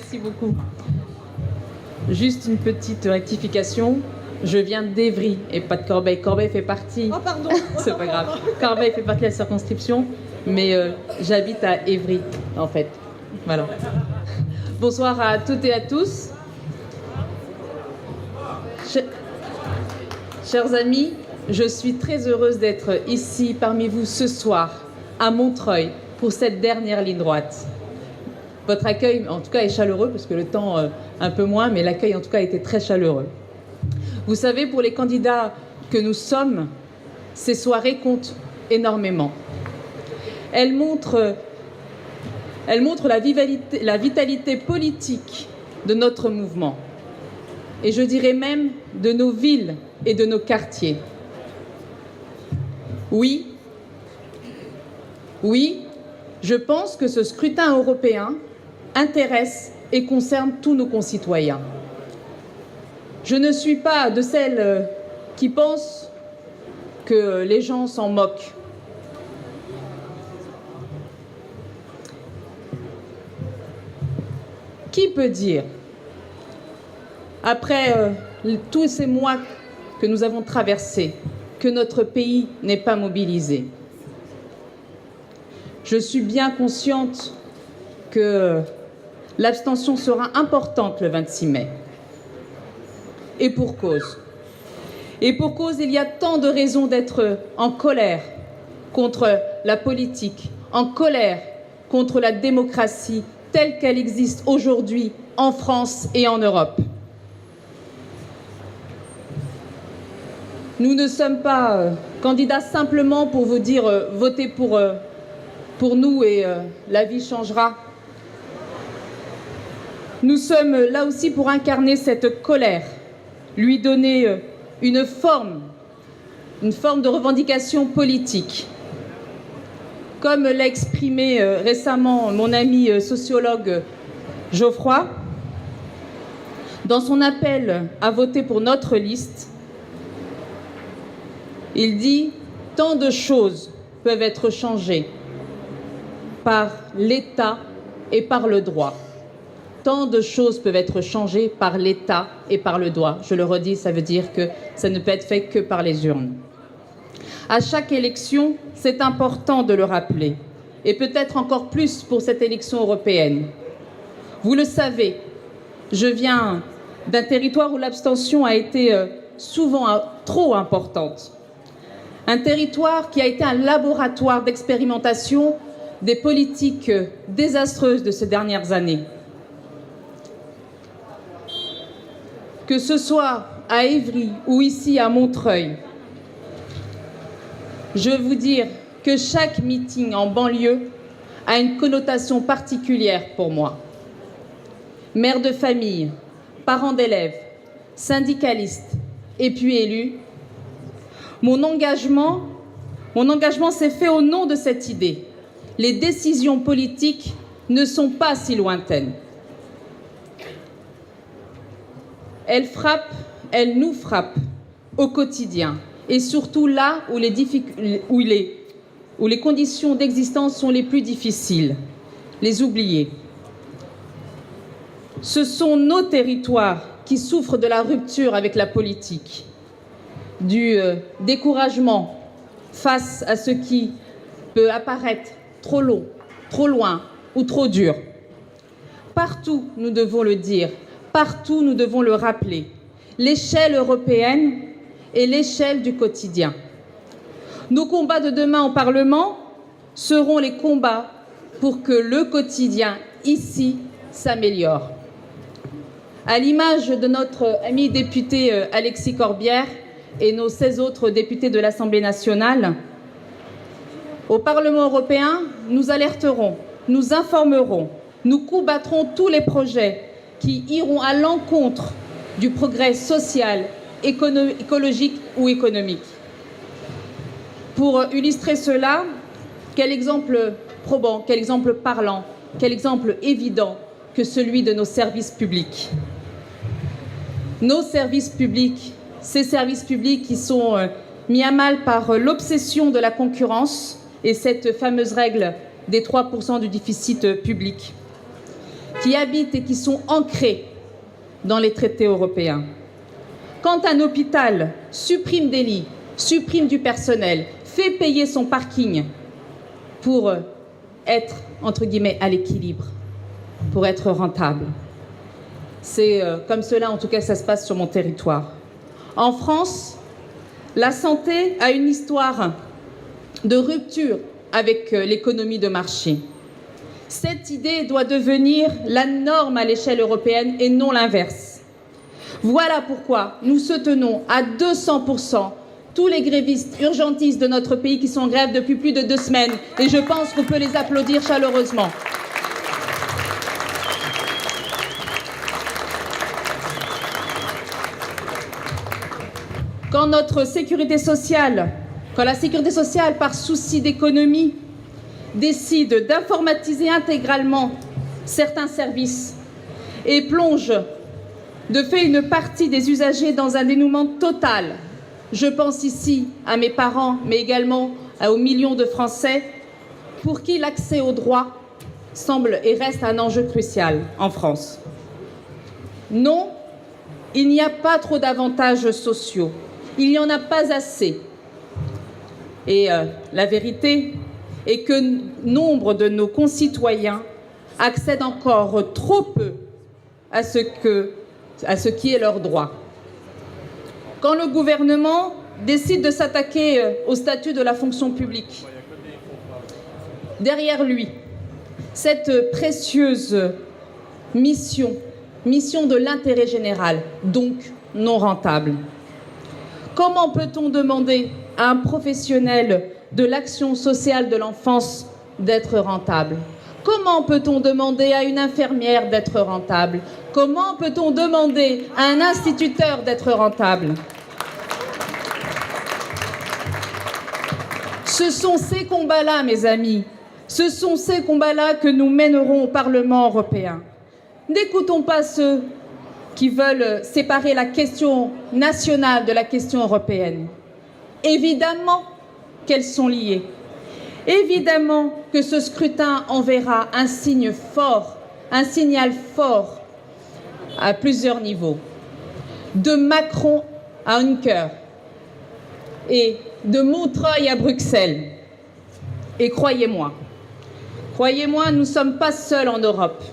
Merci beaucoup. Juste une petite rectification. Je viens d'Évry et pas de Corbeil. Corbeil fait partie... Oh, pardon. C'est pas grave. Corbeil fait partie de la circonscription, mais j'habite à Évry, en fait. Voilà. Bonsoir à toutes et à tous. Chers amis, je suis très heureuse d'être ici parmi vous ce soir, à Montreuil, pour cette dernière ligne droite. Votre accueil, en tout cas, est chaleureux, parce que le temps, un peu moins, mais l'accueil, en tout cas, a été très chaleureux. Vous savez, pour les candidats que nous sommes, ces soirées comptent énormément. Elles montrent la vitalité politique de notre mouvement, et je dirais même de nos villes et de nos quartiers. Oui, je pense que ce scrutin européen intéresse et concerne tous nos concitoyens. Je ne suis pas de celles qui pensent que les gens s'en moquent. Qui peut dire, après tous ces mois que nous avons traversés, que notre pays n'est pas mobilisé? Je suis bien consciente que l'abstention sera importante le 26 mai. Et pour cause. Et pour cause, il y a tant de raisons d'être en colère contre la politique, en colère contre la démocratie telle qu'elle existe aujourd'hui en France et en Europe. Nous ne sommes pas candidats simplement pour vous dire votez pour nous et la vie changera. Nous sommes là aussi pour incarner cette colère, lui donner une forme de revendication politique. Comme l'a exprimé récemment mon ami sociologue Geoffroy, dans son appel à voter pour notre liste, il dit « Tant de choses peuvent être changées par l'État et par le droit. » Tant de choses peuvent être changées par l'État et par le droit. Je le redis, ça veut dire que ça ne peut être fait que par les urnes. À chaque élection, c'est important de le rappeler, et peut-être encore plus pour cette élection européenne. Vous le savez, je viens d'un territoire où l'abstention a été souvent trop importante. Un territoire qui a été un laboratoire d'expérimentation des politiques désastreuses de ces dernières années. Que ce soit à Évry ou ici à Montreuil, je veux vous dire que chaque meeting en banlieue a une connotation particulière pour moi. Mère de famille, parents d'élèves, syndicalistes et puis élus, mon engagement s'est fait au nom de cette idée. Les décisions politiques ne sont pas si lointaines. Elles nous frappent au quotidien et surtout là où les conditions d'existence sont les plus difficiles, les oubliés. Ce sont nos territoires qui souffrent de la rupture avec la politique, du découragement face à ce qui peut apparaître trop long, trop loin ou trop dur. Partout, nous devons le dire, partout, nous devons le rappeler. L'échelle européenne et l'échelle du quotidien. Nos combats de demain au Parlement seront les combats pour que le quotidien, ici, s'améliore. À l'image de notre ami député Alexis Corbière et nos 16 autres députés de l'Assemblée nationale, au Parlement européen, nous alerterons, nous informerons, nous combattrons tous les projets qui iront à l'encontre du progrès social, écologique ou économique. Pour illustrer cela, quel exemple probant, quel exemple parlant, quel exemple évident que celui de nos services publics. Nos services publics, ces services publics qui sont mis à mal par l'obsession de la concurrence et cette fameuse règle des 3% du déficit public, qui habitent et qui sont ancrés dans les traités européens. Quand un hôpital supprime des lits, supprime du personnel, fait payer son parking pour être, entre guillemets, à l'équilibre, pour être rentable. C'est comme cela, en tout cas, ça se passe sur mon territoire. En France, la santé a une histoire de rupture avec l'économie de marché. Cette idée doit devenir la norme à l'échelle européenne et non l'inverse. Voilà pourquoi nous soutenons à 200% tous les grévistes urgentistes de notre pays qui sont en grève depuis plus de 2 semaines. Et je pense qu'on peut les applaudir chaleureusement. Quand la sécurité sociale, par souci d'économie, décide d'informatiser intégralement certains services et plonge de fait une partie des usagers dans un dénuement total. Je pense ici à mes parents, mais également aux millions de Français pour qui l'accès aux droits semble et reste un enjeu crucial en France. Non, il n'y a pas trop d'avantages sociaux. Il n'y en a pas assez. Et la vérité est que nombre de nos concitoyens accèdent encore trop peu à ce qui est leur droit. Quand le gouvernement décide de s'attaquer au statut de la fonction publique, derrière lui, cette précieuse mission de l'intérêt général, donc non rentable. Comment peut-on demander à un professionnel de l'action sociale de l'enfance d'être rentable? Comment peut-on demander à une infirmière d'être rentable? Comment peut-on demander à un instituteur d'être rentable? Ce sont ces combats-là, mes amis, ce sont ces combats-là que nous mènerons au Parlement européen. N'écoutons pas ceux qui veulent séparer la question nationale de la question européenne. Évidemment qu'elles sont liées. Évidemment que ce scrutin enverra un signe fort, un signal fort à plusieurs niveaux. De Macron à Juncker et de Montreuil à Bruxelles. Et croyez-moi, nous ne sommes pas seuls en Europe.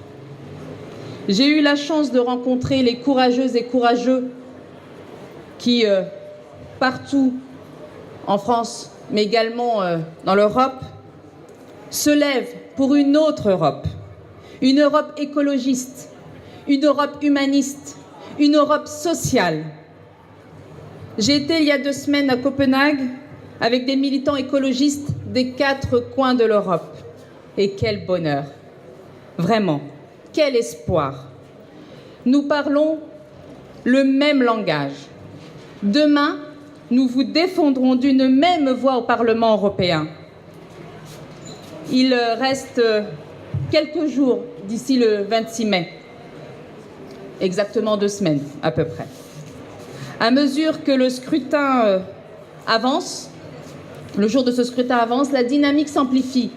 J'ai eu la chance de rencontrer les courageuses et courageux qui, partout en France, mais également dans l'Europe, se lèvent pour une autre Europe. Une Europe écologiste, une Europe humaniste, une Europe sociale. J'ai été il y a 2 semaines à Copenhague avec des militants écologistes des 4 coins de l'Europe. Et quel bonheur! Vraiment, quel espoir! Nous parlons le même langage. Demain, nous vous défendrons d'une même voix au Parlement européen. Il reste quelques jours d'ici le 26 mai, exactement 2 semaines à peu près. À mesure que le scrutin avance, le jour de ce scrutin avance, la dynamique s'amplifie.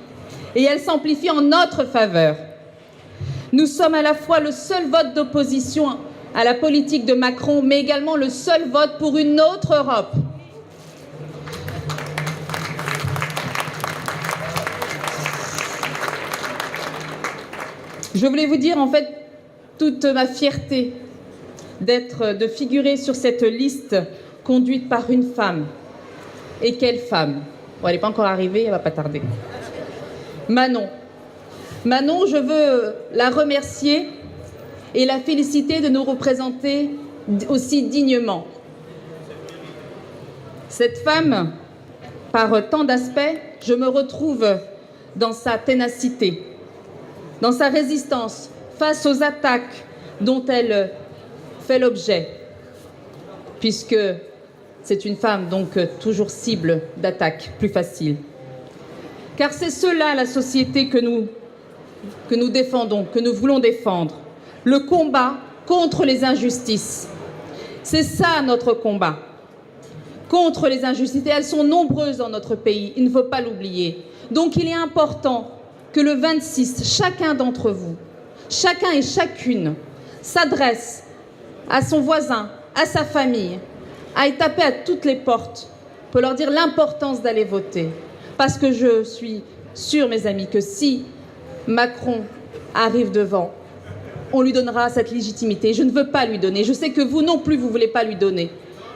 Et elle s'amplifie en notre faveur. Nous sommes à la fois le seul vote d'opposition à la politique de Macron, mais également le seul vote pour une autre Europe. Je voulais vous dire en fait toute ma fierté de figurer sur cette liste conduite par une femme. Et quelle femme! Bon, elle n'est pas encore arrivée, elle ne va pas tarder. Manon. Manon, je veux la remercier et la féliciter de nous représenter aussi dignement. Cette femme, par tant d'aspects, je me retrouve dans sa ténacité, dans sa résistance face aux attaques dont elle fait l'objet, puisque c'est une femme donc toujours cible d'attaques plus faciles. Car c'est cela la société que nous défendons, que nous voulons défendre. Le combat contre les injustices. C'est ça notre combat. Contre les injustices. Et elles sont nombreuses dans notre pays, il ne faut pas l'oublier. Donc il est important que le 26, chacun d'entre vous chacun et chacune s'adresse à son voisin, à sa famille, à taper à toutes les portes pour leur dire l'importance d'aller voter. Parce que je suis sûre, mes amis, que si Macron arrive devant, on lui donnera cette légitimité. Je ne veux pas lui donner. Je sais que vous non plus, vous ne voulez pas lui donner.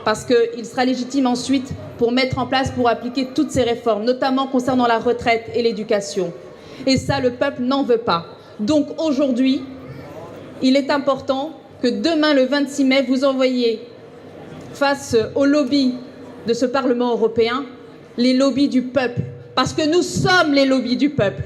Parce qu'il sera légitime ensuite pour mettre en place, pour appliquer toutes ces réformes, notamment concernant la retraite et l'éducation. Et ça, le peuple n'en veut pas. Donc aujourd'hui, il est important que demain, le 26 mai, vous envoyiez face aux lobbies de ce Parlement européen, les lobbies du peuple. Parce que nous sommes les lobbies du peuple.